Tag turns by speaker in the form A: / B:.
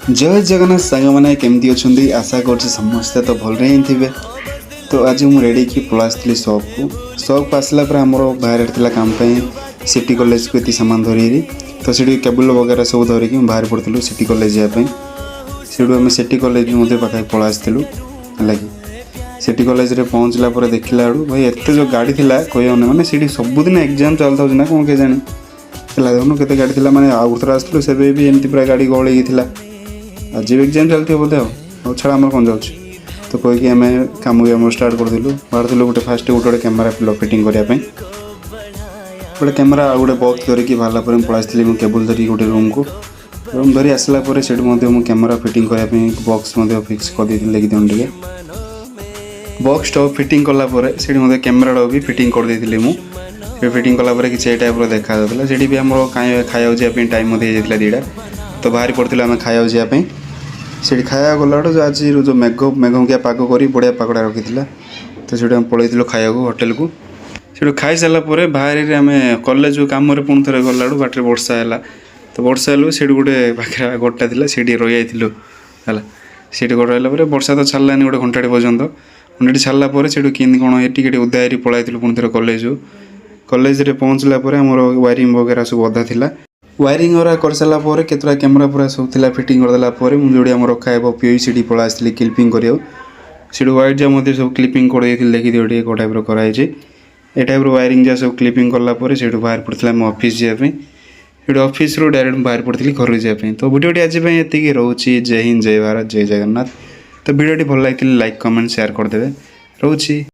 A: जय जगन्नाथ सांग मैंने केमती अच्छा आशा कर समस्ते तो भलरे ही थे। तो आज मुझे रेडी की पलि सप को सप आसला आमर बाहर था काम सिटी कॉलेज को ये सामान धरी तो सीटी केबुल वगैरह सब धरिकी बाहर पड़ू सिटी कॉलेज जावाई से आम सिटी कॉलेज पाखे पलि आसलु है सिटी कॉलेज रे पहुँचला देखला भाई एत जो गाड़ी थी कहने मैंने सीटी सबुदिन एग्जाम चलता ना कौन के जाने देखुन के गाड़ी थी मैंने आउ थर आसलु से भी एमती पूरा गाड़ी गहल थी आज भी एग्जाम चलती बोधे छड़ा आम कौन जाऊँ तो कहीकि आम कम भी आम स्टार्ट करूँ बाहर गोटे फास्ट गोटे कैमेरा फिटिंग करने गोटे कैमेरा आ गए बक्स धरिकी बाहर पलि मो केबुल धरिकी गोटे रूम को रूम धरी आसला से कैमेरा फिटिंग करने बक्स फिक्स कर लिखिदिन टे बक्स टॉप फिटिंग कलापर से कैमेरा भी फिटिंग कर देती मुझे फिटिंग कलापर कि टाइप देखा से भी आम खाया जावाई टाइम होता दीटा तो बाहरी पड़े आम खाया जावाई से खाया गला जो आज जो मेघ पाग कर बढ़िया पागड़ा रखी तो से पलू खाया होटेल को से खाई सारापर बाहर आम कॉलेज कम पुणी थे गला बाटर वर्षा है तो वर्षा हेलु से गोटे पाखे गोटा थी से रही है से रहा वर्षा तो छाड़ानी गोटे घंटे पर्यंत घंटे छाड़ापर से कौन ये उदारी पलाई पुणी थे कॉलेज रे पहुँचला आमर वायरिंग वगैरह सब अधा था वायरिंग वगैरह कर सारापर केतटा कैमेरा पूरा सब थिला फिटिंग करदेलापर मुझे आम रखा है पीयूसीडी पलि आसती क्लिपिंग कर वाइट जा सब क्लिपिंग कर देखी दिए कौ टाइप कराई ये टाइप वायरिंग जा सब क्लिपिंग कलापर से बाहर पड़ता आम ऑफिस जावाई ये ऑफिस रू डायरेक्ट बाहर पड़ी घर जावाई तो वीडियोटी आज ये रोचे। जय हिंद जय भारत जय जगन्नाथ। तो वीडियोटी भल लगे लाइक कमेंट शेयर करदे रोची।